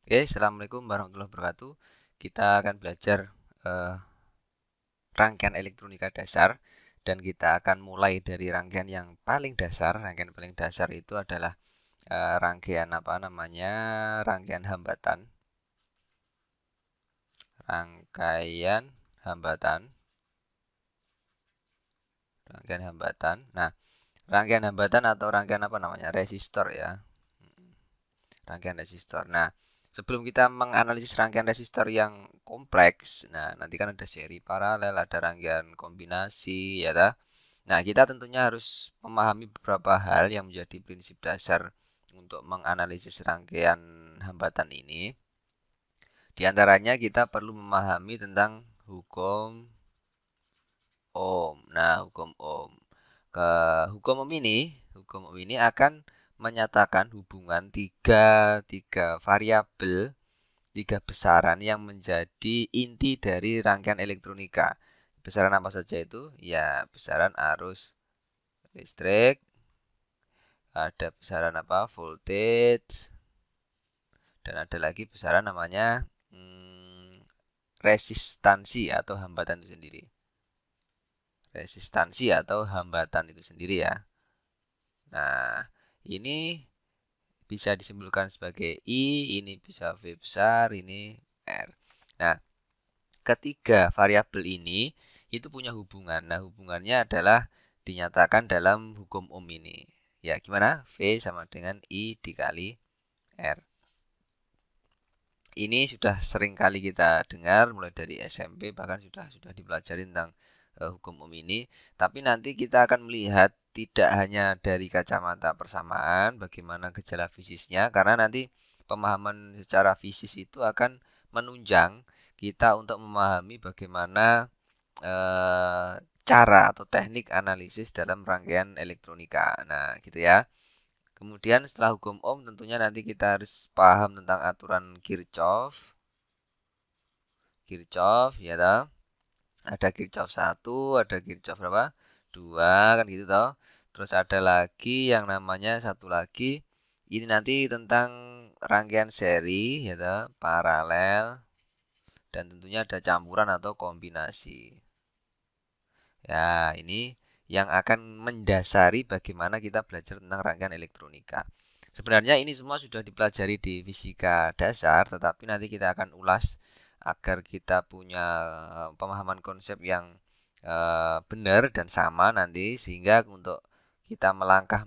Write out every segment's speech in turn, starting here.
Oke, assalamualaikum warahmatullahi wabarakatuh. Kita akan belajar eh, rangkaian elektronika dasar dan kita akan mulai dari rangkaian yang paling dasar. Rangkaian paling dasar itu adalah rangkaian apa namanya? Rangkaian hambatan. Rangkaian hambatan. Rangkaian hambatan. Nah, rangkaian hambatan atau rangkaian apa namanya? Resistor ya. Rangkaian resistor. Nah, sebelum kita menganalisis rangkaian resistor yang kompleks, nah nanti kan ada seri paralel, ada rangkaian kombinasi, ya ta? Nah, kita tentunya harus memahami beberapa hal yang menjadi prinsip dasar untuk menganalisis rangkaian hambatan ini. Di antaranya kita perlu memahami tentang hukum Ohm. Nah, hukum Ohm. Hukum Ohm ini akan menyatakan hubungan tiga variabel, tiga besaran yang menjadi inti dari rangkaian elektronika. Besaran apa saja itu? Ya, besaran arus listrik, ada besaran apa? Voltage, dan ada lagi besaran namanya resistansi atau hambatan itu sendiri. Resistansi atau hambatan itu sendiri ya. Nah, ini bisa disimpulkan sebagai I, ini bisa V besar, ini R. Nah, ketiga variabel ini itu punya hubungan. Nah, hubungannya adalah dinyatakan dalam hukum Ohm ini. Ya, gimana? V sama dengan I dikali R. Ini sudah sering kali kita dengar mulai dari SMP, bahkan sudah dipelajari tentang hukum Ohm ini. Tapi nanti kita akan melihat tidak hanya dari kacamata persamaan bagaimana gejala fisisnya, karena nanti pemahaman secara fisis itu akan menunjang kita untuk memahami bagaimana eh, cara atau teknik analisis dalam rangkaian elektronika. Nah, gitu ya. Kemudian setelah hukum Ohm tentunya nanti kita harus paham tentang aturan Kirchhoff. Kirchhoff ya toh. Ada Kirchhoff 1, ada Kirchhoff berapa? 2 kan gitu toh. Terus ada lagi yang namanya satu lagi ini nanti tentang rangkaian seri ya toh, paralel dan tentunya ada campuran atau kombinasi. Ya, ini yang akan mendasari bagaimana kita belajar tentang rangkaian elektronika. Sebenarnya ini semua sudah dipelajari di fisika dasar, tetapi nanti kita akan ulas agar kita punya pemahaman konsep yang benar dan sama nanti, sehingga untuk kita melangkah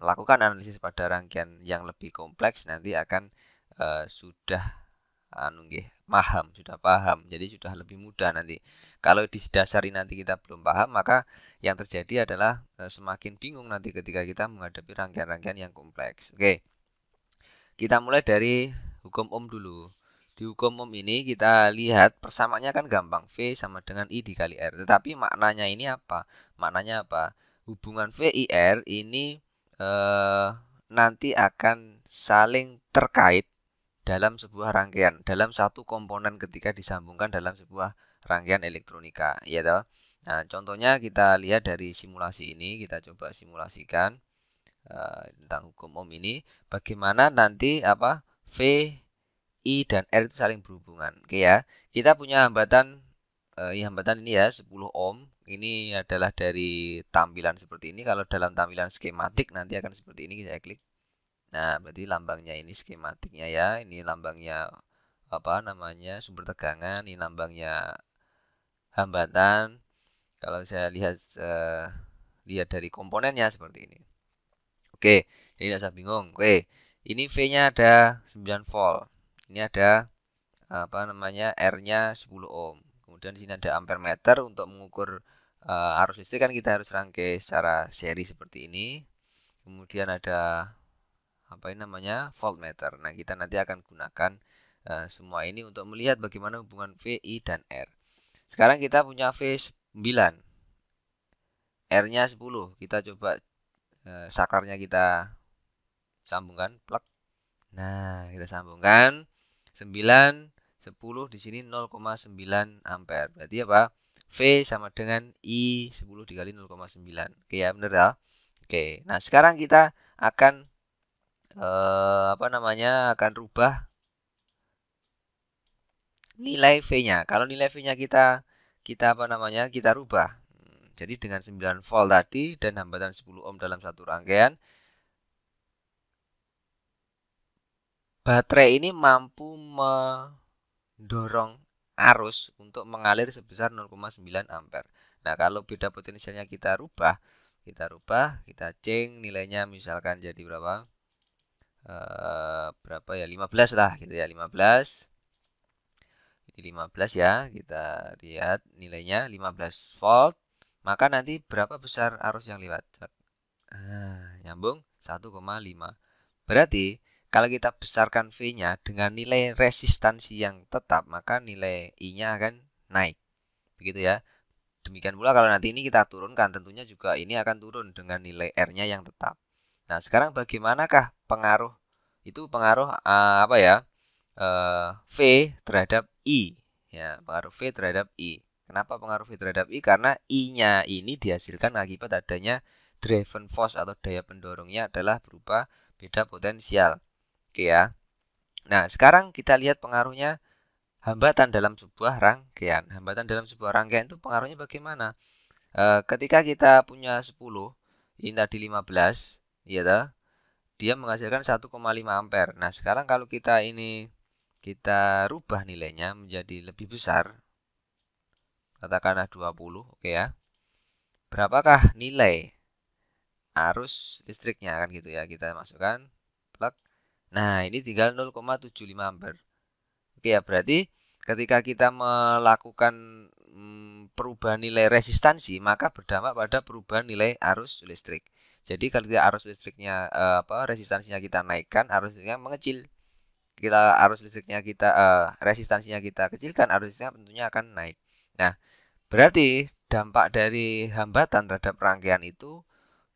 melakukan analisis pada rangkaian yang lebih kompleks nanti akan sudah sudah paham. Jadi sudah lebih mudah nanti. Kalau didasari nanti kita belum paham, maka yang terjadi adalah semakin bingung nanti ketika kita menghadapi rangkaian-rangkaian yang kompleks. Oke, kita mulai dari hukum Ohm dulu. Di hukum Ohm ini kita lihat persamaannya kan gampang. V sama dengan I dikali R. Tetapi maknanya ini apa? Maknanya apa? Hubungan VIR ini eh, nanti akan saling terkait dalam sebuah rangkaian, dalam satu komponen ketika disambungkan dalam sebuah rangkaian elektronika, ya toh. Nah, contohnya kita lihat dari simulasi ini, kita coba simulasikan tentang hukum Ohm ini, bagaimana nanti apa V, I dan R itu saling berhubungan. Oke ya. Kita punya hambatan ini ya 10 ohm. Ini adalah dari tampilan seperti ini. Kalau dalam tampilan skematik nanti akan seperti ini, saya klik. Nah, berarti lambangnya ini skematiknya ya. Ini lambangnya apa namanya? Sumber tegangan, ini lambangnya hambatan. Kalau saya lihat dari komponennya seperti ini. Oke, jadi tidak usah bingung. Oke, ini V-nya ada 9 volt. Ini ada apa namanya? R-nya 10 ohm. Kemudian di sini ada ampere meter untuk mengukur arus listrik kan kita harus rangkai secara seri seperti ini. Kemudian ada apa ini namanya voltmeter. Nah, kita nanti akan gunakan semua ini untuk melihat bagaimana hubungan V, I, dan R. Sekarang kita punya V 9, R-nya 10. Kita coba sakarnya kita sambungkan, plug. Nah, kita sambungkan 9, 10 di sini 0,9 ampere. Berarti apa? V sama dengan I 10 dikali 0,9. Oke ya, benar ya? Oke. Nah, sekarang kita akan apa namanya? Akan rubah nilai V-nya. Kalau nilai V-nya kita apa namanya? Kita rubah. Jadi dengan 9 volt tadi dan hambatan 10 ohm dalam satu rangkaian, baterai ini mampu mendorong arus untuk mengalir sebesar 0,9 ampere. Nah, kalau beda potensialnya kita ceng nilainya misalkan jadi berapa? Berapa ya? 15 lah gitu ya, 15. Ini 15 ya, kita lihat nilainya 15 volt. Maka nanti berapa besar arus yang lewat? Nyambung 1,5. Berarti kalau kita besarkan V-nya dengan nilai resistansi yang tetap, maka nilai I-nya akan naik. Begitu ya. Demikian pula kalau nanti ini kita turunkan, tentunya juga ini akan turun dengan nilai R-nya yang tetap. Nah, sekarang bagaimanakah pengaruh apa ya? V terhadap I. Ya, pengaruh V terhadap I. Kenapa pengaruh V terhadap I? Karena I-nya ini dihasilkan akibat adanya driven force atau daya pendorongnya adalah berupa beda potensial. Oke ya. Nah, sekarang kita lihat pengaruhnya hambatan dalam sebuah rangkaian. Hambatan dalam sebuah rangkaian itu pengaruhnya bagaimana? Ketika kita punya 10, ini tadi 15, ya toh, dia menghasilkan 1,5 ampere. Nah, sekarang kalau kita rubah nilainya menjadi lebih besar, katakanlah 20, oke ya. Berapakah nilai arus listriknya kan gitu ya, kita masukkan plug. Nah, ini tinggal 0,75 ampere. Oke ya, berarti ketika kita melakukan perubahan nilai resistansi, maka berdampak pada perubahan nilai arus listrik. Jadi kalau arus listriknya resistansinya kita naikkan, arus listriknya mengecil. Resistansinya kita kecilkan, arus listriknya tentunya akan naik. Nah, berarti dampak dari hambatan terhadap rangkaian itu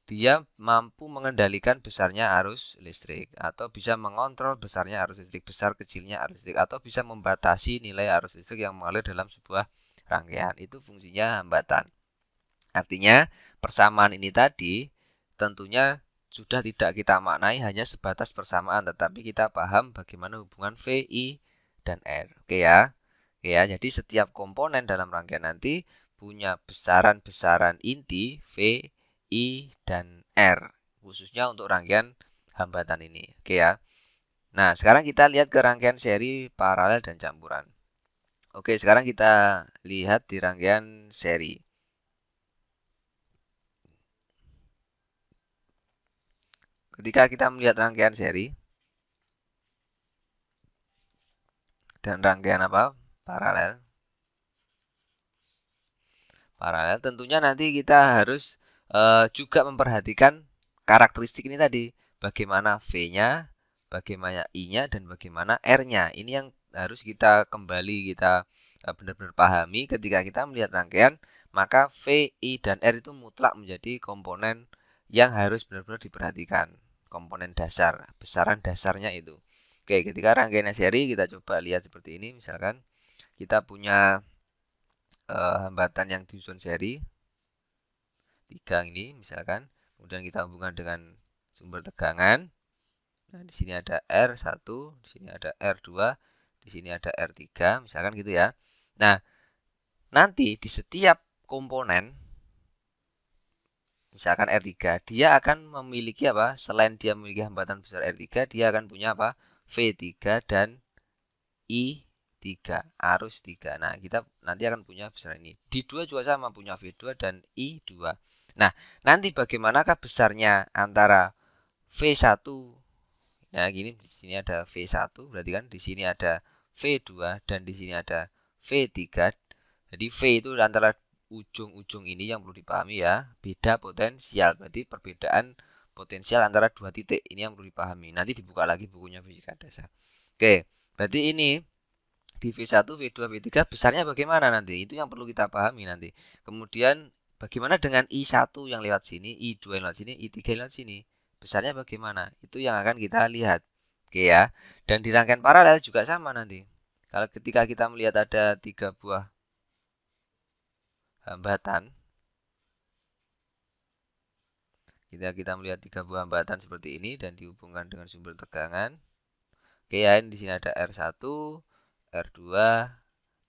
dia mampu mengendalikan besarnya arus listrik atau bisa mengontrol besarnya arus listrik, besar kecilnya arus listrik, atau bisa membatasi nilai arus listrik yang mengalir dalam sebuah rangkaian. Itu fungsinya hambatan. Artinya persamaan ini tadi tentunya sudah tidak kita maknai hanya sebatas persamaan, tetapi kita paham bagaimana hubungan V, I, dan R. Oke ya. Oke ya, jadi setiap komponen dalam rangkaian nanti punya besaran-besaran inti V, I, dan R, khususnya untuk rangkaian hambatan ini. Oke ya. Nah, sekarang kita lihat ke rangkaian seri, paralel, dan campuran. Oke, sekarang kita lihat di rangkaian seri. Ketika kita melihat rangkaian seri dan rangkaian paralel. Paralel tentunya nanti kita harus juga memperhatikan karakteristik ini tadi. Bagaimana V-nya, bagaimana I-nya, dan bagaimana R-nya. Ini yang harus kita benar-benar pahami ketika kita melihat rangkaian. Maka V, I, dan R itu mutlak menjadi komponen yang harus benar-benar diperhatikan. Komponen dasar, besaran dasarnya itu. Oke, ketika rangkaian seri kita coba lihat seperti ini. Misalkan kita punya hambatan yang disusun seri 3 ini misalkan, kemudian kita hubungkan dengan sumber tegangan. Nah, di sini ada R1, di sini ada R2, di sini ada R3, misalkan gitu ya. Nah, nanti di setiap komponen misalkan R3, dia akan memiliki apa? Selain dia memiliki hambatan besar R3, dia akan punya apa? V3 dan I3, arus 3. Nah, kita nanti akan punya besaran ini. D2 juga sama, punya V2 dan I2. Nah, nanti bagaimanakah besarnya antara V1? Nah, gini di sini ada V1, berarti kan di sini ada V2 dan di sini ada V3. Jadi V itu antara ujung-ujung ini yang perlu dipahami ya, beda potensial. Berarti perbedaan potensial antara dua titik ini yang perlu dipahami. Nanti dibuka lagi bukunya fisika dasar. Oke, berarti ini di V1, V2, V3 besarnya bagaimana nanti? Itu yang perlu kita pahami nanti. Kemudian bagaimana dengan I1 yang lewat sini, I2 yang lewat sini, I3 yang lewat sini? Besarnya bagaimana? Itu yang akan kita lihat. Oke ya. Dan di rangkaian paralel juga sama nanti. Kalau ketika kita melihat ada 3 buah hambatan, kita melihat 3 buah hambatan seperti ini dan dihubungkan dengan sumber tegangan. Oke ya, di sini ada R1, R2,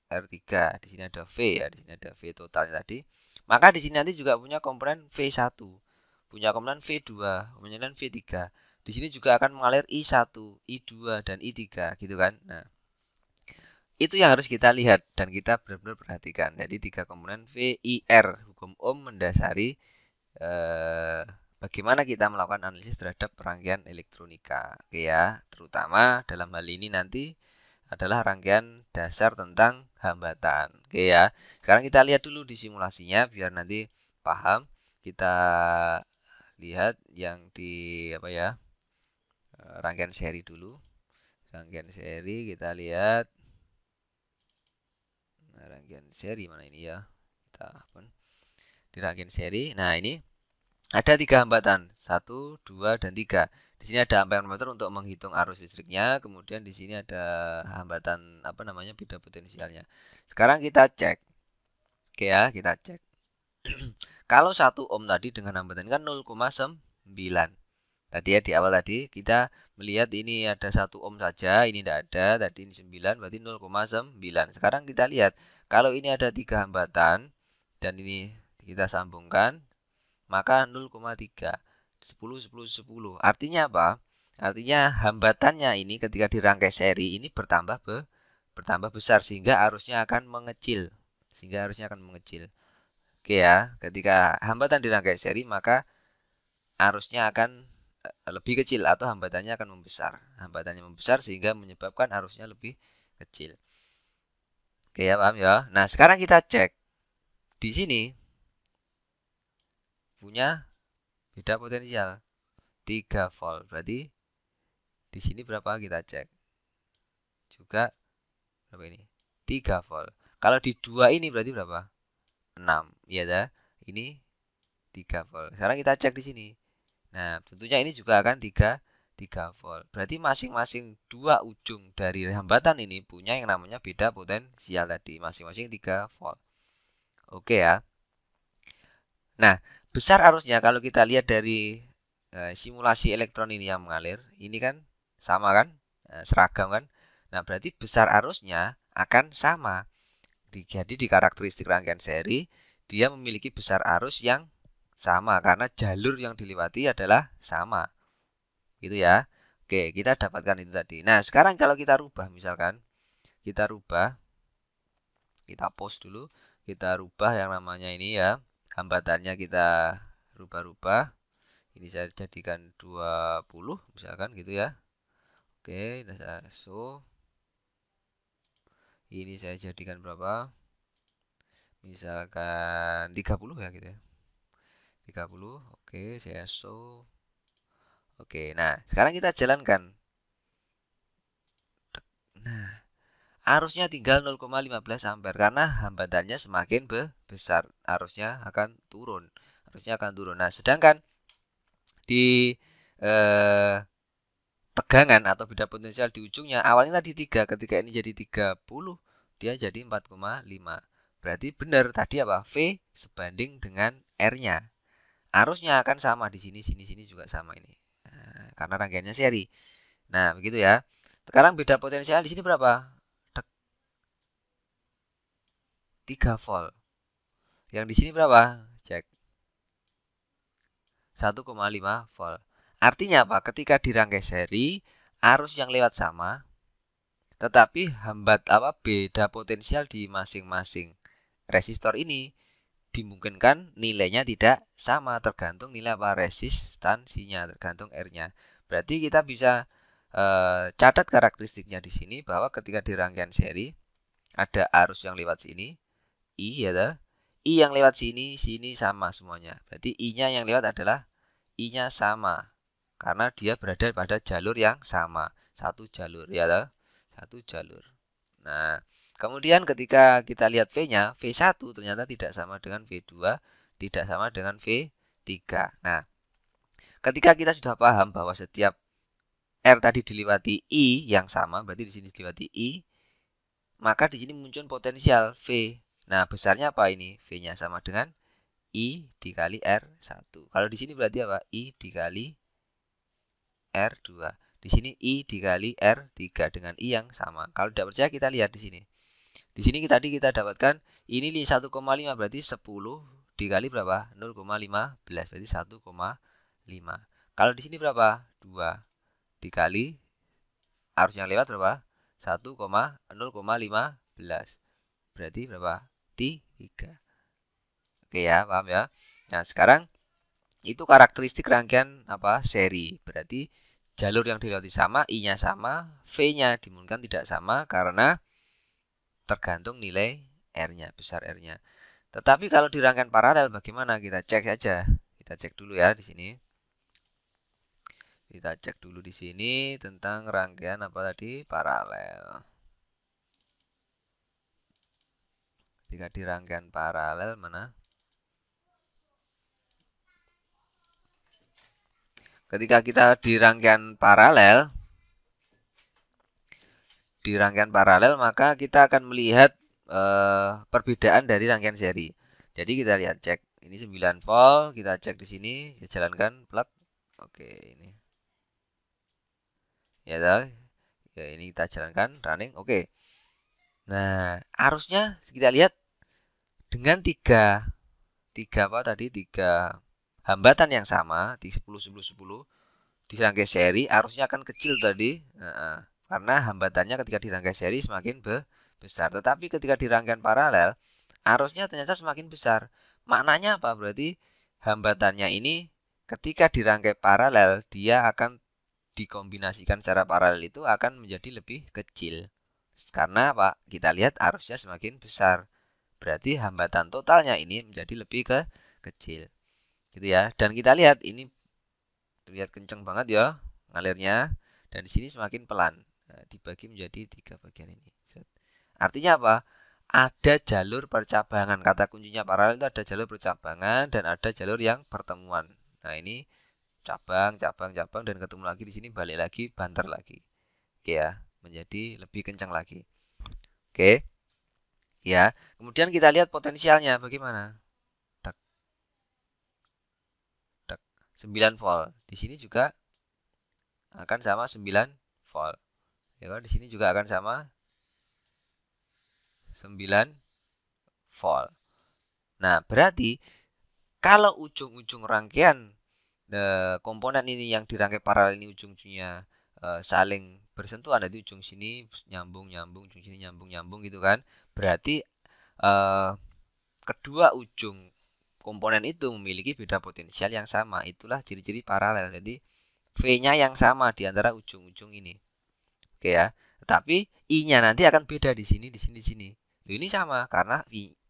R3. Di sini ada V ya, di sini ada V totalnya tadi. Maka di sini nanti juga punya komponen V1, punya komponen V2, komponen V3. Di sini juga akan mengalir I1, I2 dan I3 gitu kan. Nah, itu yang harus kita lihat dan kita benar-benar perhatikan. Jadi tiga komponen VIR, hukum Ohm mendasari bagaimana kita melakukan analisis terhadap rangkaian elektronika. Oke ya, terutama dalam hal ini nanti adalah rangkaian dasar tentang hambatan. Oke ya. Sekarang kita lihat dulu di simulasinya biar nanti paham. Kita lihat yang di apa ya? Rangkaian seri dulu. Rangkaian seri kita lihat. Nah, rangkaian seri mana ini ya? Kita open. Di rangkaian seri. Nah, ini ada 3 hambatan, 1, 2, dan 3. Di sini ada ampermeter untuk menghitung arus listriknya, kemudian di sini ada hambatan apa namanya beda potensialnya. Sekarang kita cek. Oke ya, kita cek. Kalau 1 ohm tadi dengan hambatan kan 0,9. Tadi ya di awal tadi kita melihat ini ada 1 ohm saja, ini tidak ada, tadi ini 9 berarti 0,9. Sekarang kita lihat kalau ini ada 3 hambatan dan ini kita sambungkan maka 0,3 10 10 10. Artinya apa? Artinya hambatannya ini ketika dirangkai seri ini bertambah besar sehingga arusnya akan mengecil. Oke ya, ketika hambatan dirangkai seri maka arusnya akan lebih kecil atau hambatannya akan membesar. Hambatannya membesar sehingga menyebabkan arusnya lebih kecil. Oke ya, paham ya? Nah, sekarang kita cek. Di sini punya beda potensial 3 volt. Berarti di sini berapa kita cek. Juga berapa ini? 3 volt. Kalau di 2 ini berarti berapa? 6. Iya dah. Ini 3 volt. Sekarang kita cek di sini. Nah, tentunya ini juga akan 3 volt. Berarti masing-masing dua ujung dari hambatan ini punya yang namanya beda potensial tadi. Masing-masing 3 volt. Oke ya. Nah, besar arusnya kalau kita lihat dari simulasi elektron ini yang mengalir, ini kan sama kan, seragam kan. Nah, berarti besar arusnya akan sama. Jadi di karakteristik rangkaian seri, dia memiliki besar arus yang sama karena jalur yang dilewati adalah sama. Gitu ya. Oke, kita dapatkan itu tadi. Nah, sekarang kalau kita rubah misalkan, kita post dulu, kita rubah yang namanya ini ya, hambatannya kita rubah-rubah. Ini saya jadikan 20 misalkan gitu ya. Oke, saya show. Ini saya jadikan berapa? Misalkan 30 ya gitu ya. 30. Oke, saya show. Oke, nah sekarang kita jalankan. Nah, arusnya tinggal 0,15 ampere karena hambatannya semakin besar, arusnya akan turun. Nah, sedangkan di tegangan atau beda potensial di ujungnya awalnya tadi 3, ketika ini jadi 30 dia jadi 4,5. Berarti benar tadi apa? V sebanding dengan R-nya. Arusnya akan sama di sini juga sama ini. Nah, karena rangkaiannya seri. Nah, begitu ya. Sekarang beda potensial di sini berapa? 3 volt. Yang di sini berapa? Cek. 1,5 volt. Artinya apa? Ketika dirangkai seri, arus yang lewat sama, tetapi beda potensial di masing-masing resistor ini dimungkinkan nilainya tidak sama, tergantung nilai apa resistansinya, tergantung R-nya. Berarti kita bisa catat karakteristiknya di sini bahwa ketika di rangkaian seri ada arus yang lewat sini, I ya, I yang lewat sini sama semuanya. Berarti I-nya yang lewat adalah I-nya sama karena dia berada pada jalur yang sama, satu jalur ya, satu jalur. Nah, kemudian ketika kita lihat V-nya, V1 ternyata tidak sama dengan V2, tidak sama dengan V3. Nah, ketika kita sudah paham bahwa setiap R tadi dilewati I yang sama, berarti di sini dilewati I, maka di sini muncul potensial V. Nah, besarnya apa ini? V-nya sama dengan I dikali R1. Kalau di sini berarti apa? I dikali R2. Di sini I dikali R3 dengan I yang sama. Kalau tidak percaya kita lihat di sini. Di sini tadi kita dapatkan ini 1,5 berarti 10 dikali berapa? 0,15 berarti 1,5. Kalau di sini berapa? 2 dikali arus yang lewat berapa? 1,0,15 berarti berapa? 3. Oke ya, paham ya? Nah, sekarang itu karakteristik rangkaian apa? Seri. Berarti jalur yang dilewati sama, I-nya sama, V-nya dimungkinkan tidak sama karena tergantung nilai R-nya, besar R-nya. Tetapi kalau di rangkaian paralel bagaimana? Kita cek saja. Kita cek dulu ya di sini. Kita cek dulu di sini tentang rangkaian apa tadi? Paralel. Ketika di rangkaian paralel mana? Ketika kita di rangkaian paralel, maka kita akan melihat perbedaan dari rangkaian seri. Jadi kita lihat cek ini 9 volt, kita cek di sini, kita jalankan plug. Oke, ini. Ya dah. Ya, ini kita jalankan running. Oke. Nah, arusnya kita lihat dengan tiga apa tadi? Tiga hambatan yang sama di 10 10 10 di rangkai seri arusnya akan kecil tadi. Karena hambatannya ketika di rangkai seri semakin besar. Tetapi ketika di rangkaian paralel arusnya ternyata semakin besar. Maknanya apa? Berarti hambatannya ini ketika di rangkai paralel dia akan dikombinasikan secara paralel itu akan menjadi lebih kecil. Karena apa? Kita lihat arusnya semakin besar. Berarti hambatan totalnya ini menjadi lebih kecil. Gitu ya. Dan kita lihat ini terlihat kencang banget ya ngalirnya, dan di sini semakin pelan. Nah, dibagi menjadi 3 bagian ini. Artinya apa? Ada jalur percabangan. Kata kuncinya paralel itu ada jalur percabangan dan ada jalur yang pertemuan. Nah, ini cabang dan ketemu lagi di sini, balik lagi, banter lagi. Oke ya, menjadi lebih kencang lagi. Oke. Ya, kemudian kita lihat potensialnya bagaimana. 9 volt. Di sini juga akan sama 9 volt. Ya kan, di sini juga akan sama 9 volt. Nah, berarti kalau ujung-ujung rangkaian komponen ini yang dirangkai paralel ini ujung-ujungnya saling bersentuhan, dari ujung sini nyambung, ujung sini nyambung gitu kan. Berarti kedua ujung komponen itu memiliki beda potensial yang sama. Itulah ciri-ciri paralel. Jadi V-nya yang sama di antara ujung-ujung ini. Oke ya. Tetapi I-nya nanti akan beda di sini, di sini, di sini. Ini sama karena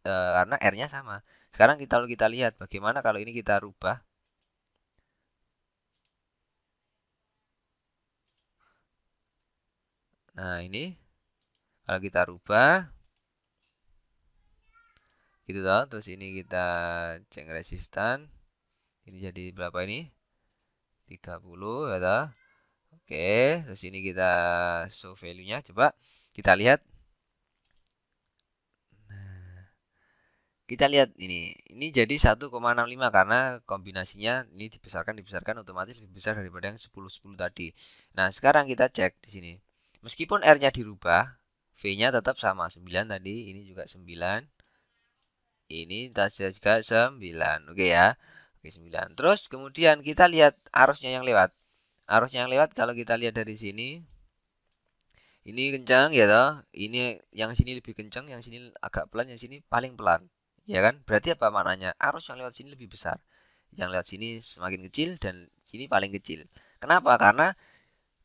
karena R-nya sama. Sekarang kita lihat bagaimana kalau ini kita rubah. Nah, ini kalau kita rubah gitu toh, terus ini kita cek resistan. Ini jadi berapa ini? 30 ya toh. Oke, terus ini kita show value-nya. Coba kita lihat. Nah, kita lihat ini. Ini jadi 1,65 karena kombinasinya ini dibesarkan otomatis lebih besar daripada yang 10 tadi. Nah, sekarang kita cek di sini. Meskipun R-nya dirubah, V-nya tetap sama 9 tadi, ini juga 9. Ini juga 9. Oke ya. Oke, 9. Terus kemudian kita lihat arusnya yang lewat. Arusnya yang lewat kalau kita lihat dari sini ini kencang ya toh. Ini yang sini lebih kencang, yang sini agak pelan, yang sini paling pelan. Ya kan? Berarti apa maknanya? Arus yang lewat sini lebih besar. Yang lewat sini semakin kecil dan sini paling kecil. Kenapa? Karena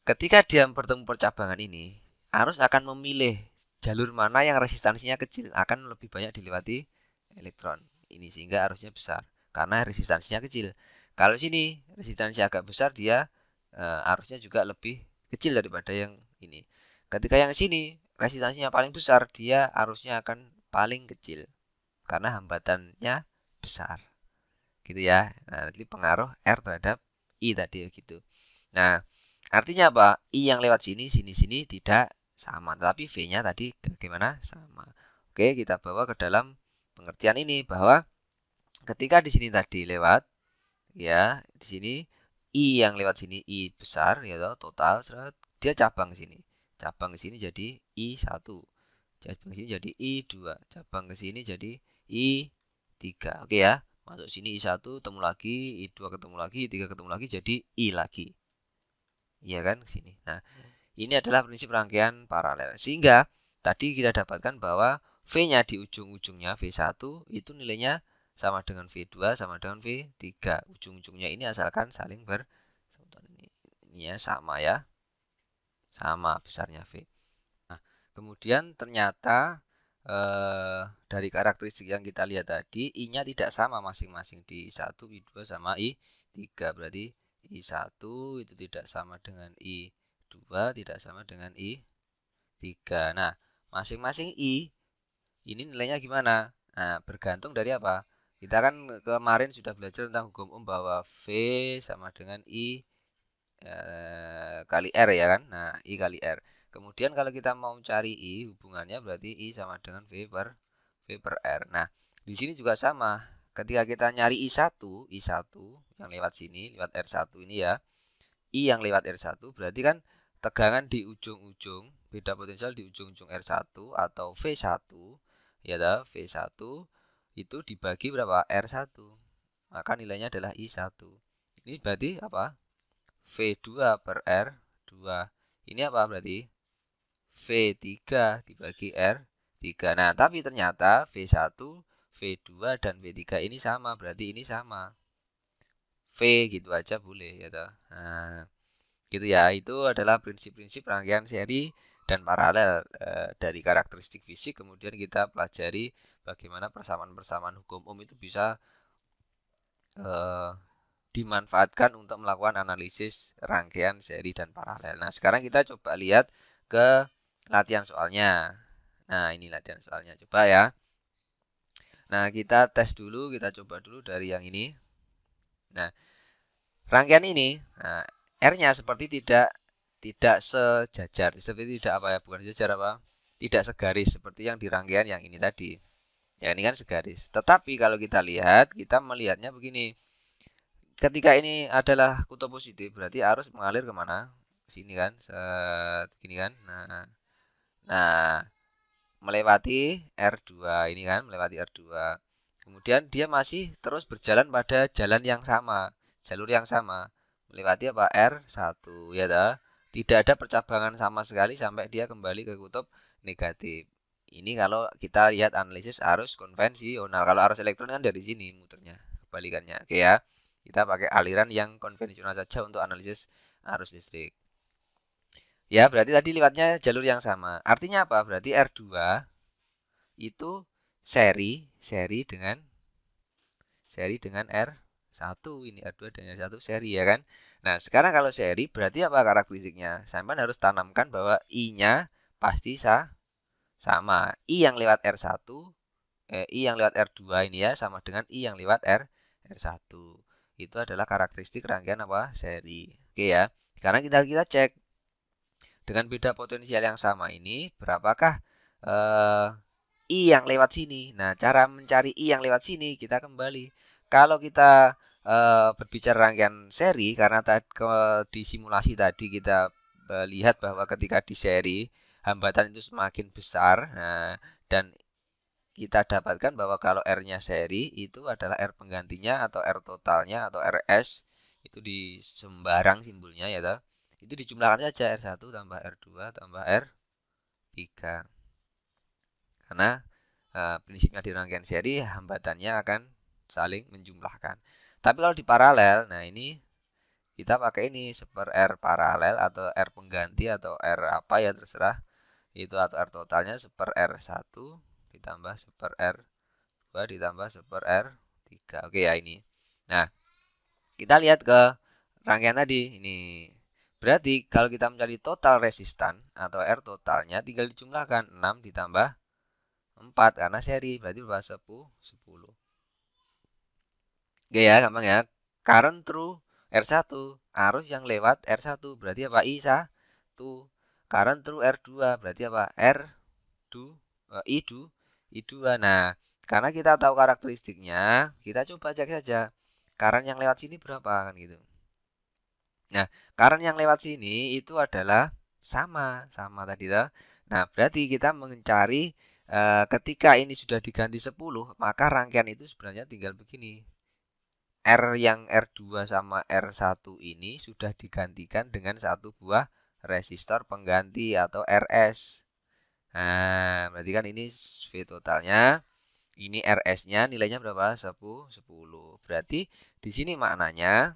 ketika dia bertemu percabangan ini, arus akan memilih jalur mana yang resistansinya kecil, akan lebih banyak dilewati elektron. Ini sehingga arusnya besar karena resistansinya kecil. Kalau sini resistansi agak besar, dia arusnya juga lebih kecil daripada yang ini. Ketika yang sini resistansinya paling besar, dia arusnya akan paling kecil karena hambatannya besar. Gitu ya. Nah, nanti pengaruh R terhadap I tadi gitu. Nah, artinya apa? I yang lewat sini, sini tidak sama. Tapi V-nya tadi bagaimana? Sama. Oke, kita bawa ke dalam pengertian ini bahwa ketika di sini tadi lewat, ya, di sini I yang lewat sini I besar, ya total, dia cabang sini. Cabang ke sini jadi I1. cabang sini jadi I2, cabang ke sini jadi I3. Oke ya. Masuk sini I1 ketemu lagi, I2 ketemu lagi, I3 ketemu lagi jadi I lagi. Iya kan ke sini. Nah, ini adalah prinsip rangkaian paralel. Sehingga tadi kita dapatkan bahwa V-nya di ujung-ujungnya V1 itu nilainya sama dengan V2 sama dengan V3. Ujung-ujungnya ini asalkan saling ini ya sama ya. Sama besarnya V. Nah, kemudian ternyata dari karakteristik yang kita lihat tadi, I-nya tidak sama masing-masing di I1, I2 sama I3. Berarti I1 itu tidak sama dengan I2, tidak sama dengan I3. Nah, masing-masing I ini nilainya gimana? Nah, bergantung dari apa? Kita kan kemarin sudah belajar tentang hukum bahwa V sama dengan I kali R ya kan? Nah, I kali R. Kemudian kalau kita mau cari I, hubungannya berarti I sama dengan V per R. Nah, di sini juga sama. Ketika kita nyari I1 yang lewat sini, lewat R1 ini ya. I yang lewat R1 berarti kan tegangan di ujung-ujung, beda potensial di ujung-ujung R1 atau V1, ya dah, V1 itu dibagi berapa? R1. Maka nilainya adalah I1. Ini berarti apa? V2 per R2. Ini apa berarti? V3 dibagi R3. Nah, tapi ternyata V1, V2, dan V3 ini sama. Berarti ini sama. V gitu aja boleh ya toh. Nah, gitu ya. Itu adalah prinsip-prinsip rangkaian seri dan paralel dari karakteristik fisik. Kemudian kita pelajari bagaimana persamaan-persamaan hukum Ohm itu bisa dimanfaatkan untuk melakukan analisis rangkaian seri dan paralel. Nah, sekarang kita coba lihat ke latihan soalnya. Nah, ini latihan soalnya. Coba ya. Nah, kita tes dulu, kita coba dulu dari yang ini. Nah, rangkaian ini, nah, R-nya seperti tidak sejajar, seperti tidak apa ya, bukan sejajar apa? Tidak segaris seperti yang di rangkaian yang ini tadi. Ya, ini kan segaris. Tetapi kalau kita lihat, kita melihatnya begini. Ketika ini adalah kutub positif, berarti arus mengalir kemana? Sini kan, begini kan. Nah, melewati R2 ini kan, melewati R2. Kemudian dia masih terus berjalan pada jalan yang sama, jalur yang sama, melewati apa? R1 ya dah. Tidak ada percabangan sama sekali sampai dia kembali ke kutub negatif. Ini kalau kita lihat analisis arus konvensional. Kalau arus elektron kan dari sini muternya, kebalikannya. Oke ya. Kita pakai aliran yang konvensional saja untuk analisis arus listrik. Ya, berarti tadi lewatnya jalur yang sama. Artinya apa? Berarti R2 itu seri dengan R1. Ini R2 dengan R1 seri ya kan? Nah, sekarang kalau seri berarti apa karakteristiknya? Sampai harus tanamkan bahwa I-nya pasti sama. I yang lewat R1, I yang lewat R2 ini ya sama dengan I yang lewat R1. Itu adalah karakteristik rangkaian apa? Seri. Oke ya. Sekarang kita cek dengan beda potensial yang sama ini berapakah I yang lewat sini. Nah, cara mencari I yang lewat sini kita kembali. Kalau kita berbicara rangkaian seri karena di simulasi tadi kita lihat bahwa ketika di seri hambatan itu semakin besar. Nah, dan kita dapatkan bahwa kalau R-nya seri itu adalah R penggantinya atau R totalnya atau RS itu di sembarang simbolnya ya toh. Itu dijumlahkan saja R1 tambah R2 tambah R3. Karena prinsipnya di rangkaian seri hambatannya akan saling menjumlahkan. Tapi kalau di paralel, nah ini kita pakai ini seper R paralel atau R pengganti atau R apa ya terserah. Itu atau R totalnya seper R1 ditambah seper R2 ditambah seper R3. Oke ya ini. Nah, kita lihat ke rangkaian tadi. Ini berarti kalau kita mencari total resistan atau R totalnya tinggal dijumlahkan 6 ditambah 4 karena seri berarti berapa? 10. Oke ya, gampang ya. Current through R1, arus yang lewat R1 berarti apa? I1. Current through R2 berarti apa? I2. Nah, karena kita tahu karakteristiknya, kita coba cek saja. Current yang lewat sini berapa kan gitu. Nah, current yang lewat sini itu adalah sama tadi toh. Nah, berarti kita mencari ketika ini sudah diganti 10, maka rangkaian itu sebenarnya tinggal begini. R yang R2 sama R1 ini sudah digantikan dengan satu buah resistor pengganti atau RS. Nah, berarti kan ini V totalnya, ini RS-nya nilainya berapa? 10. Berarti di sini maknanya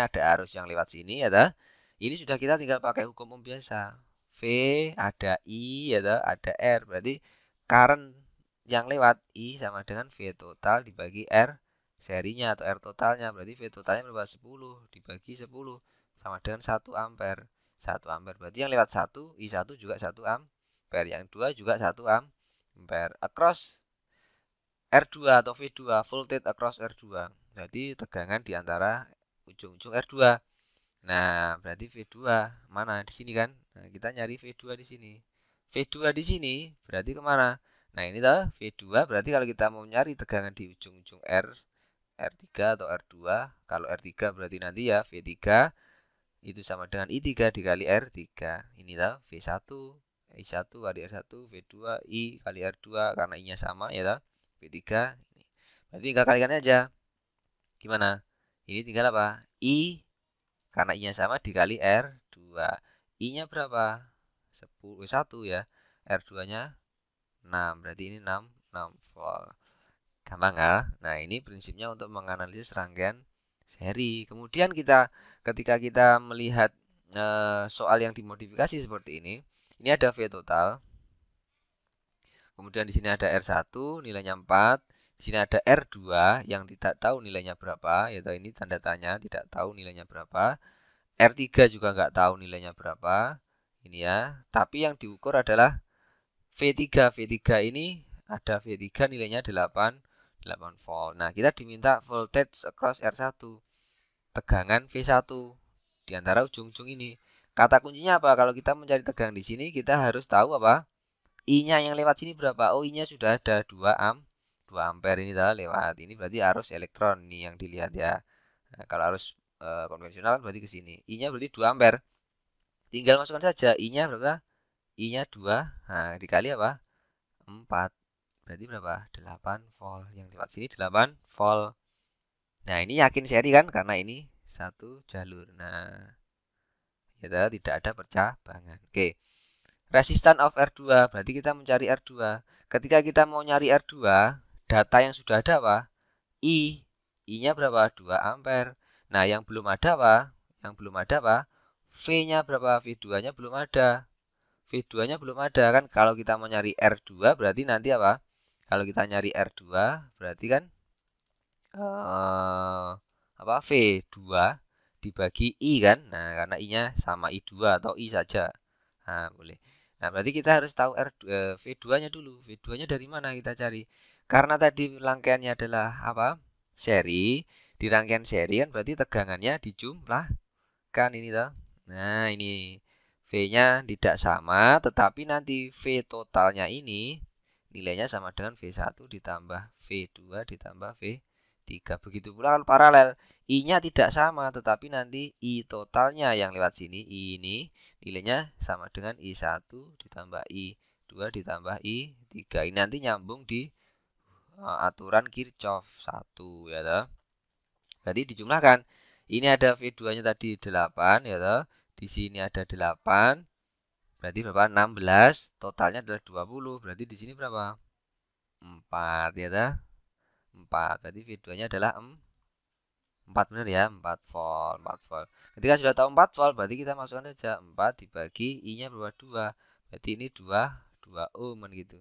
ada arus yang lewat sini ya toh. Ini sudah kita tinggal pakai hukum ohm biasa. V ada I ya toh, ada R. Berarti current yang lewat I sama dengan V total dibagi R serinya atau R totalnya. Berarti V totalnya berapa? 10 dibagi 10 sama dengan 1 ampere. 1 ampere. Berarti yang lewat 1, I1 juga 1 ampere. Yang 2 juga 1 ampere. Across R2 atau V2, voltage across R2. Berarti tegangan di antara ujung-ujung R2. Nah, berarti V2 mana? Di sini kan? Nah, kita nyari V2 di sini. V2 di sini berarti kemana? Nah, ini tuh V2 berarti kalau kita mau nyari tegangan di ujung-ujung R3 atau R2. Kalau R3 berarti nanti ya V3 itu sama dengan I3 dikali R3. Ini tuh V1, I1 kali R1, V2, I kali R2 karena I-nya sama ya tuh. V3. Berarti tinggal kalikan aja. Gimana? Ini tinggal apa? I karena I-nya sama dikali R2. I-nya berapa? 1 ya. R2-nya 6. Berarti ini 6 volt. Gampang ya? Nah, ini prinsipnya untuk menganalisis rangkaian seri. Kemudian ketika kita melihat soal yang dimodifikasi seperti ini ada V total. Kemudian di sini ada R1 nilainya 4. Di sini ada R2 yang tidak tahu nilainya berapa, yaitu ini tanda tanya, tidak tahu nilainya berapa. R3 juga nggak tahu nilainya berapa. Ini ya. Tapi yang diukur adalah V3. V3 ini ada V3 nilainya 8 volt. Nah, kita diminta voltage across R1. Tegangan V1 di antara ujung-ujung ini. Kata kuncinya apa? Kalau kita mencari tegangan di sini, kita harus tahu apa? I-nya yang lewat sini berapa? Oh, I-nya sudah ada 2 ampere ini dah lewat. Ini berarti arus elektron nih yang dilihat ya. Nah, kalau arus konvensional kan berarti ke sini. I-nya berarti 2 ampere. Tinggal masukkan saja I-nya berapa? I-nya 2. Nah, dikali apa? 4. Berarti berapa? 8 volt. Yang lewat sini 8 volt. Nah, ini yakin seri kan karena ini satu jalur. Nah, ya tidak ada percabangan. Oke. Resistance of R2, berarti kita mencari R2. Ketika kita mau nyari R2, data yang sudah ada apa? I. I-nya berapa? 2 ampere. Nah, yang belum ada apa? Yang belum ada apa? V-nya berapa? V2-nya belum ada. V2-nya belum ada kan? Kalau kita mau nyari R2 berarti nanti apa? Kalau kita nyari R2 berarti kan apa? V2 dibagi I kan? Nah, karena I-nya sama I2 atau I saja. Nah, boleh. Nah, berarti kita harus tahu V2-nya dulu. V2-nya dari mana kita cari? Karena tadi rangkaiannya adalah apa? Seri. Di rangkaian seri kan berarti tegangannya dijumlahkan ini toh. Nah, ini V-nya tidak sama, tetapi nanti V totalnya ini nilainya sama dengan V1 ditambah V2 ditambah V3. Begitu pula kalau paralel. I-nya tidak sama, tetapi nanti I totalnya yang lewat sini, I ini nilainya sama dengan I1 ditambah I2 ditambah I3. Ini nanti nyambung di aturan Kirchhoff 1 ya toh. Berarti dijumlahkan. Ini ada V2-nya tadi 8 ya toh. Di sini ada 8. Berarti berapa? 16. Totalnya adalah 20. Berarti di sini berapa? 4 ya toh. 4. Berarti V2-nya adalah 4 benar ya, 4 volt, 4 volt. Ketika sudah tahu 4 volt, berarti kita masukkan saja 4 dibagi I-nya berapa? 2. Berarti ini 2 ohm gitu.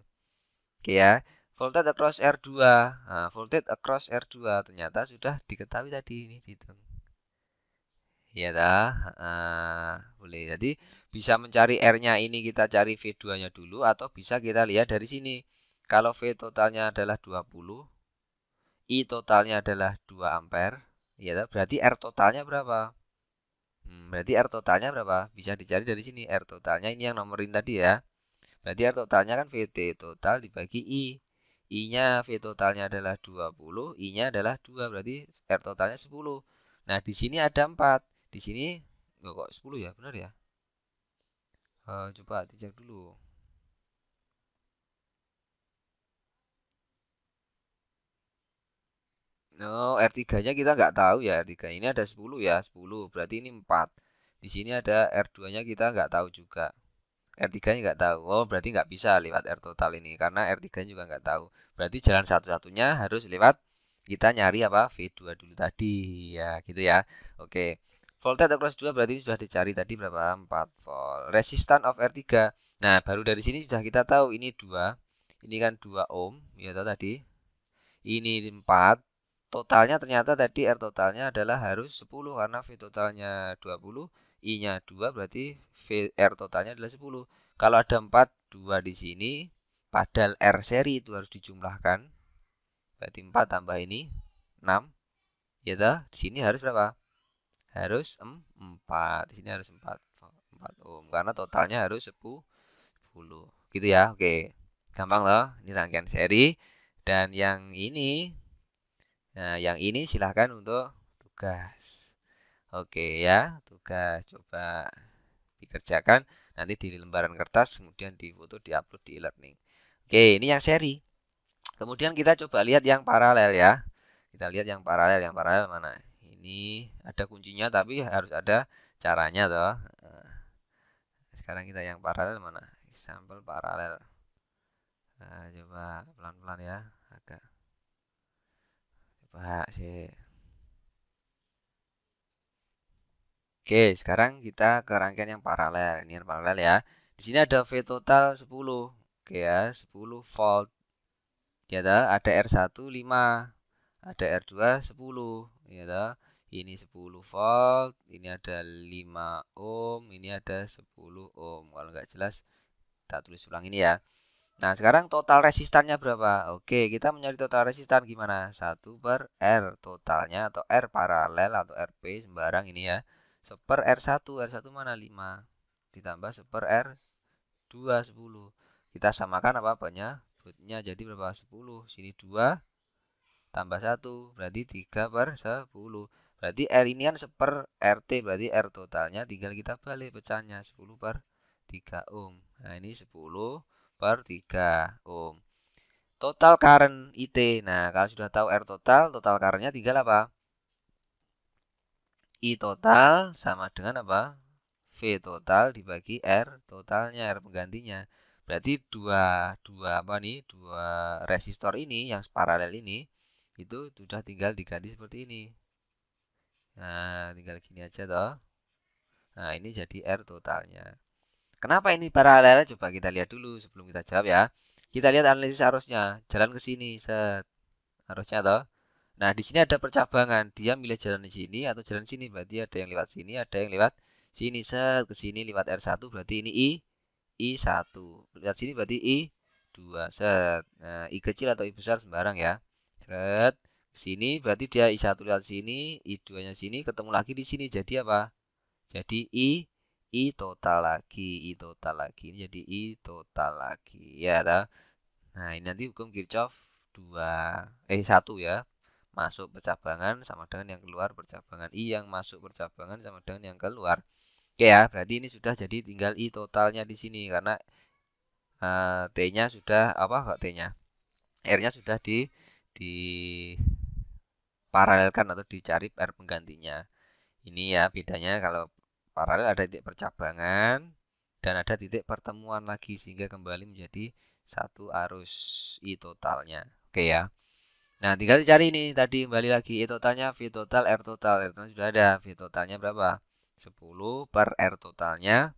Oke ya. Voltage across R2. Nah, voltage across R2 ternyata sudah diketahui tadi ini dihitung. Ya dah, boleh. Jadi bisa mencari R-nya ini kita cari V2-nya dulu atau bisa kita lihat dari sini. Kalau V totalnya adalah 20, I totalnya adalah 2 ampere, ya dah, berarti R totalnya berapa? Berarti R totalnya berapa? Bisa dicari dari sini. R totalnya ini yang nomorin tadi ya. Berarti R totalnya kan VT total dibagi I. I-nya V totalnya adalah 20, I-nya adalah 2, berarti R totalnya 10. Nah, di sini ada 4. Di sini kok 10 ya, benar ya? Coba dicek dulu. Oh, R3-nya kita nggak tahu ya. R3 ini ada 10 ya. 10 berarti ini 4. Di sini ada R2-nya kita nggak tahu juga. R3-nya nggak tahu. Oh, berarti nggak bisa lewat R total ini. Karena R3-nya juga nggak tahu. Berarti jalan satu-satunya harus lewat kita nyari apa? V2 dulu tadi. Ya, gitu ya. Oke. Voltage across 2 berarti sudah dicari tadi berapa? 4 volt. Resistance of R3. Nah, baru dari sini sudah kita tahu ini 2. Ini kan 2 ohm. Ya, tahu tadi. Ini 4. Totalnya ternyata tadi R totalnya adalah harus 10 karena V totalnya 20, I-nya 2 berarti R totalnya adalah 10. Kalau ada 4, 2 di sini, padahal R seri itu harus dijumlahkan. Berarti 4 tambah ini 6. Ya toh, di sini harus berapa? Harus 4. Di sini harus 4 ohm karena totalnya harus 10. Gitu ya. Oke. Gampang loh. Ini rangkaian seri dan yang ini. Nah, yang ini silahkan untuk tugas. Oke ya, tugas coba dikerjakan nanti di lembaran kertas, kemudian difoto, diupload di e-learning. Oke, ini yang seri. Kemudian kita coba lihat yang paralel ya. Kita lihat yang paralel. Yang paralel mana? Ini ada kuncinya tapi harus ada caranya toh. Sekarang kita yang paralel mana? Sampel paralel. Nah, coba pelan-pelan ya. Agak. Coba sih. Oke, sekarang kita ke rangkaian yang paralel. Ini yang paralel ya. Di sini ada V total 10. Oke ya, 10 volt. Ya ada R1 5, ada R2 10. Ya ini 10 volt, ini ada 5 ohm, ini ada 10 ohm. Kalau nggak jelas, kita tulis ulang ini ya. Nah, sekarang total resistannya berapa? Oke, kita mencari total resistan gimana? 1 per R totalnya atau R paralel atau RP sembarang ini ya. Seper R1, R1 mana? 5. Ditambah seper R2 10. Kita samakan apa-apanya? Footnya jadi berapa? 10. Sini 2 tambah 1 berarti 3 per 10. Berarti R ini kan seper RT, berarti R totalnya tinggal kita balik pecahnya 10 per 3 ohm. Nah, ini 10 per 3 ohm. Total current IT. Nah, kalau sudah tahu R total, total currentnya tinggal apa? I total sama dengan apa? V total dibagi R totalnya, R penggantinya. Berarti dua apa nih? Dua resistor ini yang paralel ini itu sudah tinggal diganti seperti ini. Nah, tinggal gini aja toh. Nah, ini jadi R totalnya. Kenapa ini paralel? Coba kita lihat dulu sebelum kita jawab ya. Kita lihat analisis arusnya. Jalan ke sini, set. Arusnya toh. Nah, di sini ada percabangan. Dia milih jalan di sini atau jalan sini. Berarti ada yang lewat sini, ada yang lewat sini. Set ke sini lewat R1 berarti ini I1. Lihat sini berarti I2. Set. Nah, I kecil atau I besar sembarang ya. Set. Sini berarti dia I1 lewat sini, I2-nya sini, ketemu lagi di sini. Jadi apa? Jadi I total lagi, I total lagi. Ini jadi I total lagi. Ya, dah. Nah, ini nanti hukum Kirchhoff 1 ya. Masuk percabangan sama dengan yang keluar percabangan. I yang masuk percabangan sama dengan yang keluar. Oke ya, berarti ini sudah jadi tinggal I totalnya di sini karena T-nya sudah apa kok T-nya? R-nya sudah di paralelkan atau dicari R penggantinya. Ini ya bedanya kalau paralel ada titik percabangan dan ada titik pertemuan lagi sehingga kembali menjadi satu arus I totalnya. Oke ya. Nah, tinggal dicari ini tadi kembali lagi I totalnya V total R total. R total sudah ada. V totalnya berapa? 10 per R totalnya.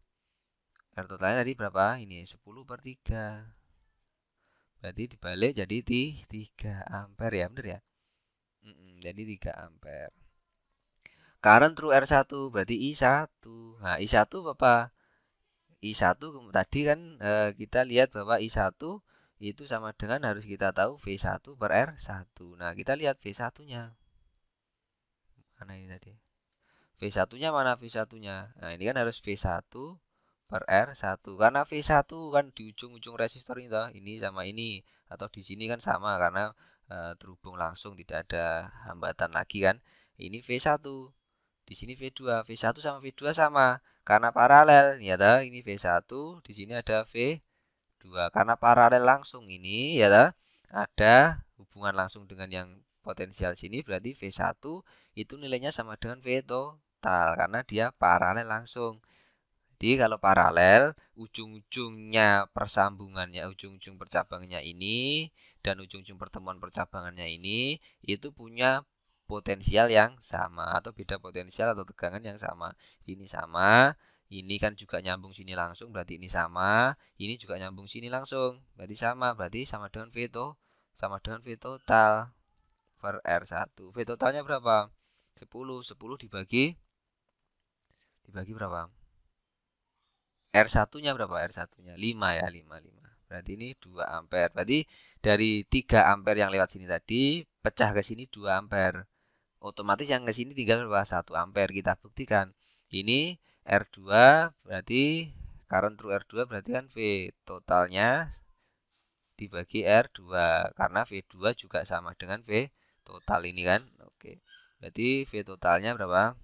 R totalnya tadi berapa? Ini 10 per 3. Berarti dibalik jadi 3 ampere ya, bener ya? Jadi 3 ampere. Current through R1 berarti I1. Nah, I1 apa? I1 tadi kan kita lihat bahwa I1 itu sama dengan harus kita tahu V1 per R1. Nah, kita lihat V1-nya. Mana ini tadi? V1-nya mana V1-nya? Nah, ini kan harus V1 per R1. Karena V1 kan di ujung-ujung resistor ini toh. Ini sama ini atau di sini kan sama karena terhubung langsung tidak ada hambatan lagi kan. Ini V1. Di sini V2, V1 sama V2 sama karena paralel. Ya toh, ini V1, di sini ada V2. Karena paralel langsung ini ya toh, ada hubungan langsung dengan yang potensial sini, berarti V1 itu nilainya sama dengan V total karena dia paralel langsung. Jadi kalau paralel, ujung-ujungnya persambungannya, ujung-ujung percabangannya ini dan ujung-ujung pertemuan percabangannya ini itu punya potensial yang sama atau beda potensial atau tegangan yang sama. Ini sama, ini kan juga nyambung sini langsung, berarti ini sama, ini juga nyambung sini langsung, berarti sama dengan V sama dengan V total per R1. V totalnya berapa? 10. 10 dibagi berapa? R1-nya berapa? R1-nya 5 ya, 5. Berarti ini 2 ampere. Berarti dari 3 ampere yang lewat sini tadi, pecah ke sini 2 ampere. Otomatis yang ke sini tinggal berapa? 1 ampere. Kita buktikan. Ini R2 berarti current through R2 berarti kan V totalnya dibagi R2. Karena V2 juga sama dengan V total ini kan. Oke. Berarti V totalnya berapa?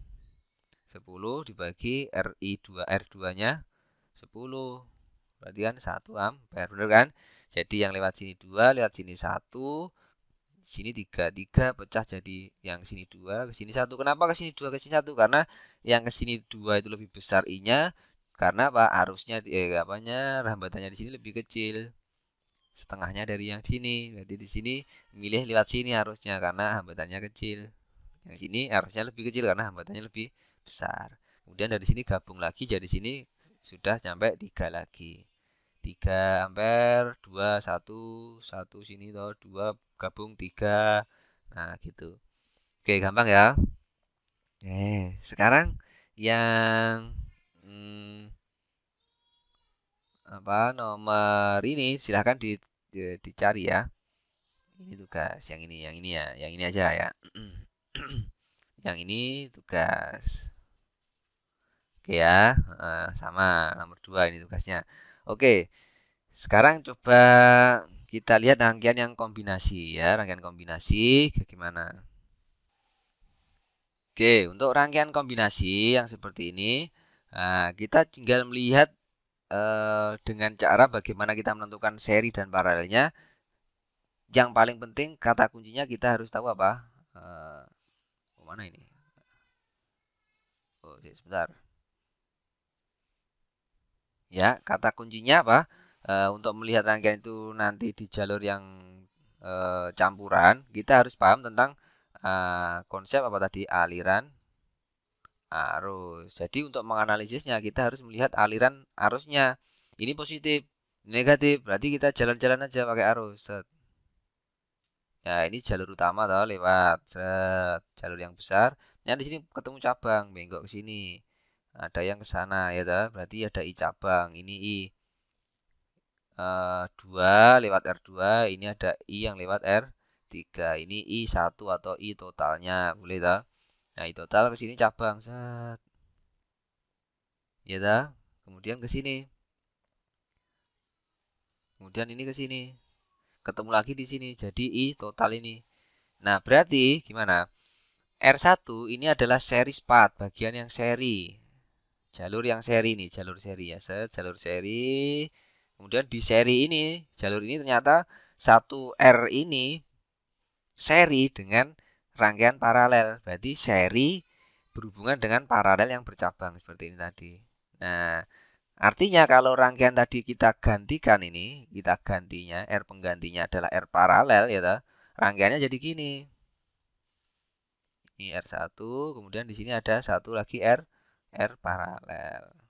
10 dibagi R2-nya 10. Berarti kan 1 ampere, bener kan? Jadi yang lewat sini 2, lewat sini 1, sini 3. 3 pecah jadi yang sini 2, ke sini 1. Kenapa ke sini 2, ke sini 1? Karena yang ke sini 2 itu lebih besar I-nya. Karena apa? Arusnya hambatannya di sini lebih kecil. Setengahnya dari yang sini. Berarti di sini milih lewat sini arusnya karena hambatannya kecil. Yang sini arusnya lebih kecil karena hambatannya lebih besar. Kemudian dari sini gabung lagi jadi sini sudah sampai 3 lagi. 3 ampere, 2, 1, 1 sini toh, 2 gabung 3. Nah, gitu. Oke, gampang ya. Sekarang yang nomor ini silahkan dicari ya. Ini tugas, yang ini ya, yang ini aja ya. Yang ini tugas. Oke ya, sama nomor 2 ini tugasnya. Oke, sekarang coba kita lihat rangkaian yang kombinasi ya, rangkaian kombinasi gimana? Oke, untuk rangkaian kombinasi yang seperti ini, kita tinggal melihat dengan cara bagaimana kita menentukan seri dan paralelnya. Yang paling penting kata kuncinya kita harus tahu apa? Mana ini? Oh, sebentar. Ya, kata kuncinya apa? Untuk melihat rangkaian itu nanti di jalur yang campuran, kita harus paham tentang konsep apa tadi? Aliran arus. Jadi untuk menganalisisnya kita harus melihat aliran arusnya. Ini positif, negatif. Berarti kita jalan-jalan aja pakai arus. Set. Ya, ini jalur utama toh lewat jalur yang besar. Yang di sini ketemu cabang, bengkok ke sini. Ada yang ke sana ya toh. Berarti ada I cabang, ini I. 2 lewat R2, ini ada I yang lewat R3. Ini I1 atau I totalnya, boleh toh? Nah, I total ke sini cabang, set. Ya toh? Kemudian ke sini. Kemudian ini ke sini. Ketemu lagi di sini, jadi I total ini. Nah, berarti gimana? R1 ini adalah seri part, bagian yang seri. Jalur yang seri nih, jalur seri ya, set, jalur seri. Kemudian di seri ini, jalur ini ternyata 1R ini seri dengan rangkaian paralel. Berarti seri berhubungan dengan paralel yang bercabang seperti ini tadi. Nah, artinya kalau rangkaian tadi kita gantikan ini, kita gantinya, R penggantinya adalah R paralel ya toh. Rangkaiannya jadi gini. Ini R1, kemudian di sini ada satu lagi R paralel.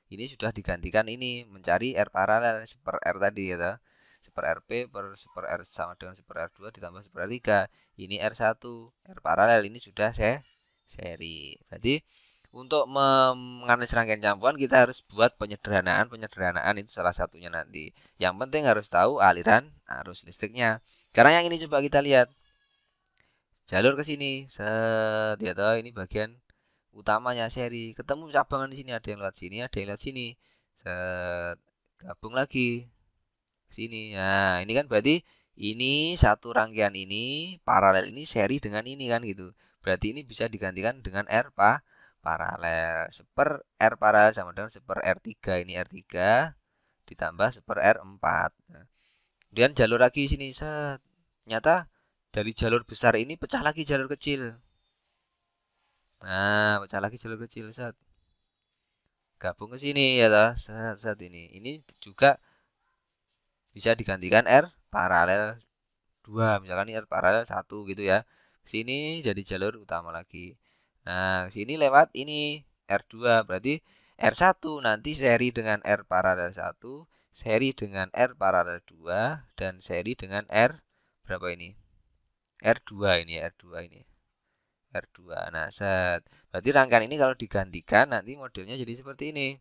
Ini sudah digantikan ini mencari R paralel super R tadi ya toh. Super RP per super R sama dengan super R2 ditambah super R3. Ini R1, R paralel ini sudah seri. Berarti untuk menganalisis rangkaian campuran kita harus buat penyederhanaan. Penyederhanaan itu salah satunya nanti. Yang penting harus tahu aliran arus listriknya. Sekarang yang ini coba kita lihat. Jalur ke sini. Set, ya toh, ini bagian utamanya seri. Ketemu cabangan di sini, ada yang lewat sini, ada yang lewat sini. Set, gabung lagi sini. Nah, ini kan berarti ini satu rangkaian ini paralel ini seri dengan ini kan gitu. berarti ini bisa digantikan dengan R paralel. Seper R paralel sama dengan seper R3. Ini R3 ditambah seper R4. Nah, kemudian jalur lagi sini. Ternyata dari jalur besar ini pecah lagi jalur kecil. Nah, pecah lagi jalur kecil. Gabung ke sini ya ini. Ini juga bisa digantikan R paralel 2. Misalkan ini R paralel 1 gitu ya. Sini jadi jalur utama lagi. Nah, sini lewat ini R2. Berarti R1 nanti seri dengan R paralel 1, seri dengan R paralel 2, dan seri dengan R berapa ini? R2 ini, R2 ini. R2. Nah, berarti rangkaian ini kalau digantikan nanti modelnya jadi seperti ini.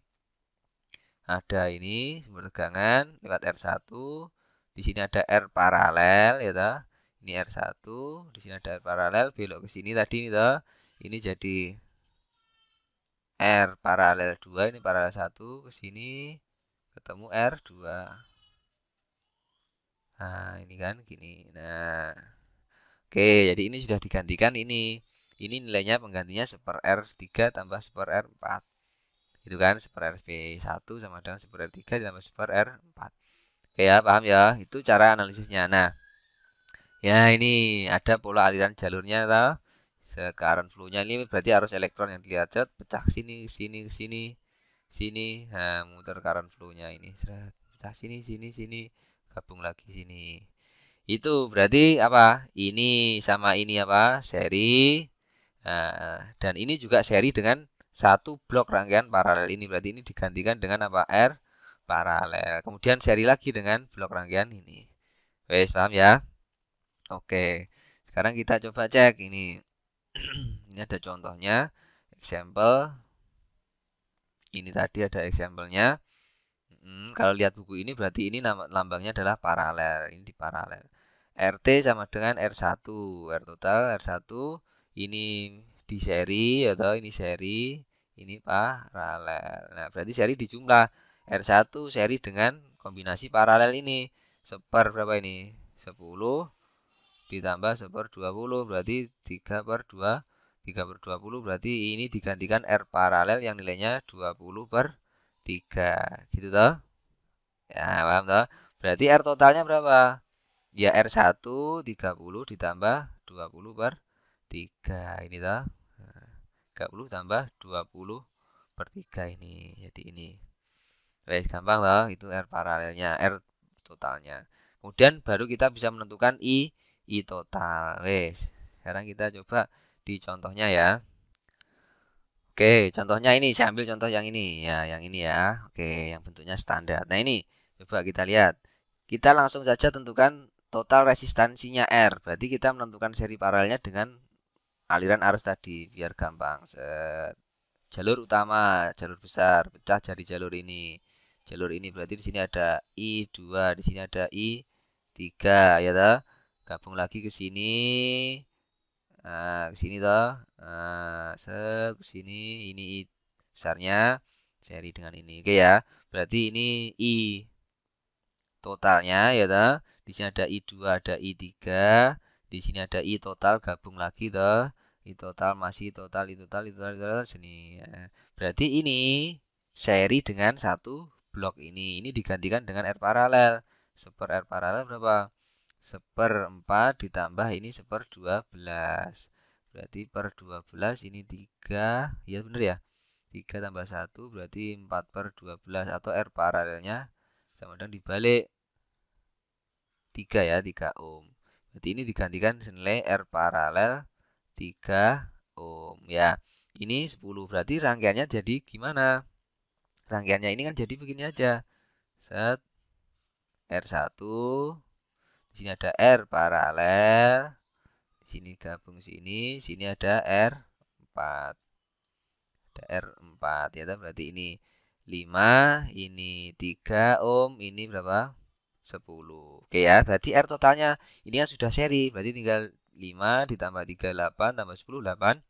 Ada ini sumber tegangan lewat R1. Di sini ada R paralel ya toh. Ini R1, di sini ada R paralel belok ke sini tadi ini toh. Ini jadi R paralel 2, ini paralel 1 ke sini ketemu R2. Nah, ini kan gini. Nah, oke, jadi ini sudah digantikan ini. Ini nilainya penggantinya seper R3 tambah seper R4. Itu kan seper RP1 sama dengan seper R3 ditambah seper R4. Oke ya, paham ya? Itu cara analisisnya. Nah, ya ini ada pola aliran jalurnya toh. Current flow-nya ini berarti arus elektron yang dilihat pecah sini, sini, sini, sini. Nah, muter current flow-nya ini. Pecah sini, sini, sini, gabung lagi sini. Itu berarti apa? Ini sama ini apa? Seri. Nah, dan ini juga seri dengan satu blok rangkaian paralel ini. Berarti ini digantikan dengan apa? R paralel. Kemudian seri lagi dengan blok rangkaian ini. Wes, paham ya? Oke. Sekarang kita coba cek ini. Ini ada contohnya. Example. Ini tadi ada example-nya. Kalau lihat buku ini berarti ini lambangnya adalah paralel. Ini di paralel. RT sama dengan R1. R total R1. Ini di seri atau ini seri. Ini paralel. Nah, berarti seri dijumlah. R1 seri dengan kombinasi paralel ini. Seper berapa ini? 10 ditambah seper 20. Berarti 3 per 2. 3 per 20 berarti ini digantikan R paralel yang nilainya 20 per 3. Gitu toh? Ya, paham toh? Berarti R totalnya berapa? Ya R1 30 ditambah 20 per 3. Ini toh. 30 tambah 20 per 3 ini. Jadi ini. Wes gampang loh, itu R paralelnya, R totalnya. Kemudian baru kita bisa menentukan I total. Wes. Sekarang kita coba di contohnya ya. Oke, contohnya ini saya ambil contoh yang ini ya, yang ini ya. Oke, yang bentuknya standar. Nah, ini coba kita lihat. Kita langsung saja tentukan total resistansinya R. Berarti kita menentukan seri paralelnya dengan aliran arus tadi biar gampang. Jalur utama, jalur besar, pecah dari jalur ini. Jalur ini berarti di sini ada I2, di sini ada I3 ya toh. Gabung lagi ke sini. Nah, ke sini toh. Nah, ke sini ini I besarnya seri dengan ini. Oke ya. Berarti ini I totalnya ya toh. Di sini ada I2, ada I3. Di sini ada I total gabung lagi toh. I total masih total, I total, I total, I total sini. Ya. Berarti ini seri dengan satu blok ini. Ini digantikan dengan R paralel. Seper R paralel berapa? Seper 4 ditambah ini seper 12. Berarti per 12 ini 3. Ya bener ya. 3 tambah 1 berarti 4 per 12. Atau R paralelnya sama dengan dibalik 3 ya, 3 ohm. Berarti ini digantikan senilai R paralel 3 ohm ya. Ini 10. Berarti rangkaiannya jadi gimana? Rangkaiannya ini kan jadi begini aja. Set R1. Di sini ada R paralel. Di sini gabung sini. Sini ada R4. Ada R4 ya. Berarti ini 5. Ini 3 ohm. Ini berapa? 10. Oke ya, berarti R totalnya ini kan sudah seri, berarti tinggal 5 ditambah 3 8 tambah 10 8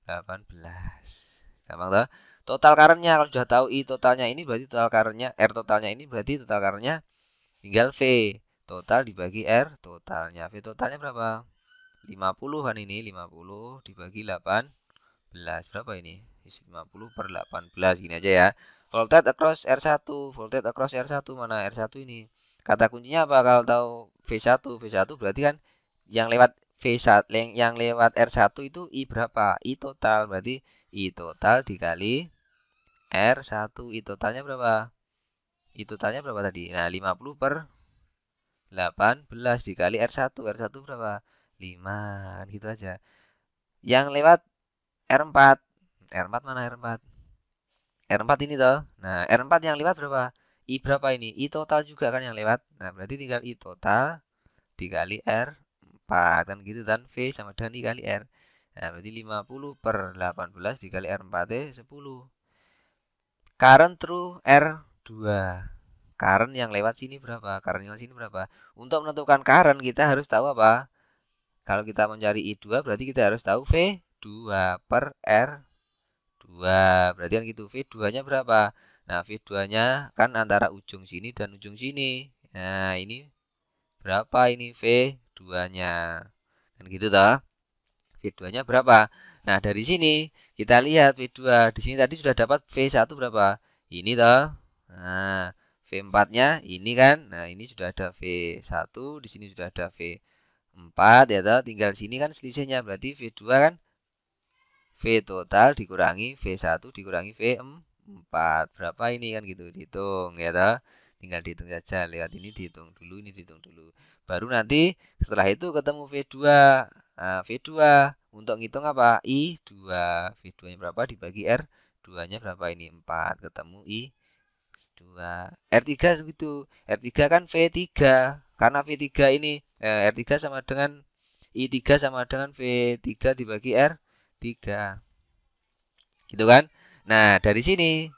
18. Gampang toh? Total currentnya kalau sudah tahu I totalnya ini berarti total currentnya R totalnya ini berarti total currentnya tinggal V total dibagi R totalnya. V totalnya berapa? 50 kan ini 50 dibagi 18 berapa ini? 50 per 18 gini aja ya. Voltage across R1, voltage across R1 mana R1 ini? Kata kuncinya apa kalau tahu V1? V1 berarti kan yang lewat V1 yang lewat R1 itu I berapa? I total berarti I total dikali R1. I totalnya berapa? I totalnya berapa tadi? Nah, 50 per 18 dikali R1. R1 berapa? 5 kan gitu aja. Yang lewat R4. R4 mana R4? R4 ini toh. Nah, R4 yang lewat berapa? I berapa ini? I total juga kan yang lewat. Nah, berarti tinggal I total dikali R4 kan gitu kan. V sama dengan I kali R. Nah, berarti 50 per 18 dikali R4 10. Current through R2. Current yang lewat sini berapa? Current yang lewat sini berapa? Untuk menentukan current kita harus tahu apa? Kalau kita mencari I2 berarti kita harus tahu V2 per R2. Berarti kan gitu. V2-nya berapa? Nah, V2-nya kan antara ujung sini dan ujung sini. Nah, ini berapa ini V2-nya? Kan gitu toh. V2-nya berapa? Nah, dari sini kita lihat V2. Di sini tadi sudah dapat V1 berapa? Ini toh. Nah, V4-nya ini kan. Nah, ini sudah ada V1, di sini sudah ada V4 ya toh. Tinggal sini kan selisihnya berarti V2 kan V total dikurangi V1 dikurangi V4. Berapa ini kan gitu dihitung ya toh. Tinggal dihitung saja lewat ini dihitung dulu, ini dihitung dulu. Baru nanti setelah itu ketemu V2. Nah, V2 untuk ngitung apa? I2. V2-nya berapa dibagi R2-nya berapa ini? 4. Ketemu I2. R3 begitu. R3 kan V3. Karena V3 ini R3 sama dengan I3 sama dengan V3 dibagi R3. Gitu kan? Nah, dari sini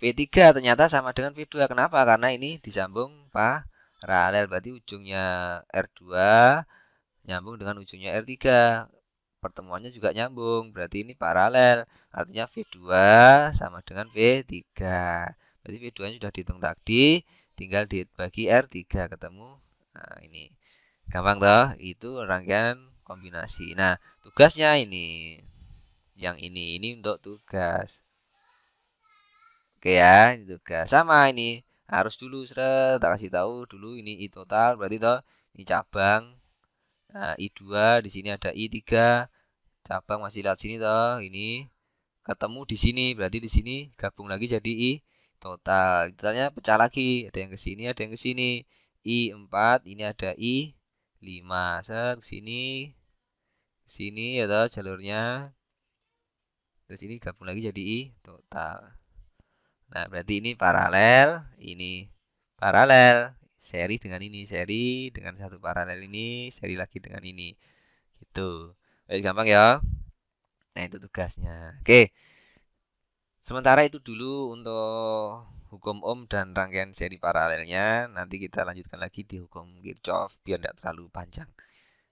V3 ternyata sama dengan V2. Kenapa? Karena ini disambung paralel. Berarti ujungnya R2 nyambung dengan ujungnya R3. Pertemuannya juga nyambung. Berarti ini paralel. Artinya V2 sama dengan V3. Berarti V2-nya sudah dihitung tadi. Tinggal dibagi R3 ketemu. Nah, ini. Gampang toh? Itu rangkaian kombinasi. Nah, tugasnya ini. Yang ini untuk tugas. Oke ya, ini tugas. Sama ini. Harus dulu seret, tak kasih tahu dulu ini I total berarti toh ini cabang. Nah, I2 di sini ada I3. Cabang masih lihat sini toh. Ini ketemu di sini berarti di sini gabung lagi jadi I total. Totalnya pecah lagi. Ada yang ke sini, ada yang ke sini. I4, ini ada I5. Set ke sini. Sini ya toh jalurnya. Terus ini gabung lagi jadi I total. Nah, berarti ini paralel, seri dengan ini, seri dengan satu paralel ini, seri lagi dengan ini. Gitu. Baik, gampang ya. Nah, itu tugasnya. Oke. Sementara itu dulu untuk hukum Ohm dan rangkaian seri paralelnya. Nanti kita lanjutkan lagi di hukum Kirchhoff biar tidak terlalu panjang.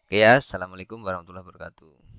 Oke ya, assalamualaikum warahmatullahi wabarakatuh.